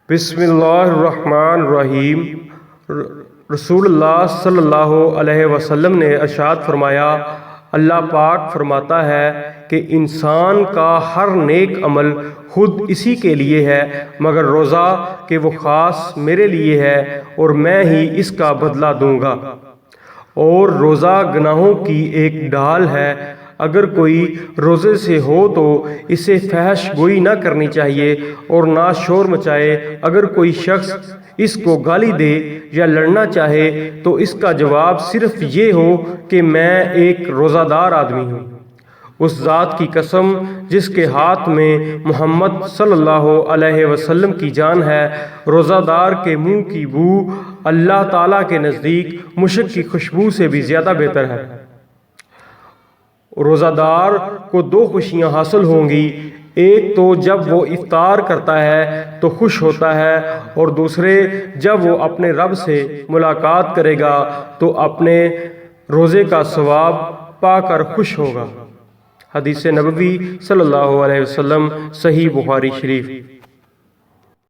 بسم اللہ الرحمن الرحیم۔ رسول اللہ صلی اللہ علیہ وسلم نے ارشاد فرمایا، اللہ پاک فرماتا ہے کہ انسان کا ہر نیک عمل خود اسی کے لیے ہے مگر روزہ کہ وہ خاص میرے لیے ہے اور میں ہی اس کا بدلہ دوں گا۔ اور روزہ گناہوں کی ایک ڈھال ہے، اگر کوئی روزے سے ہو تو اسے فحش گوئی نہ کرنی چاہیے اور نہ شور مچائے۔ اگر کوئی شخص اس کو گالی دے یا لڑنا چاہے تو اس کا جواب صرف یہ ہو کہ میں ایک روزہ دار آدمی ہوں۔ اس ذات کی قسم جس کے ہاتھ میں محمد صلی اللہ علیہ وسلم کی جان ہے، روزہ دار کے منہ کی بو اللہ تعالیٰ کے نزدیک مشک کی خوشبو سے بھی زیادہ بہتر ہے۔ روزہ دار کو دو خوشیاں حاصل ہوں گی، ایک تو جب وہ افطار کرتا ہے تو خوش ہوتا ہے، اور دوسرے جب وہ اپنے رب سے ملاقات کرے گا تو اپنے روزے کا ثواب پا کر خوش ہوگا۔ حدیث نبوی صلی اللہ علیہ وسلم، صحیح بخاری شریف۔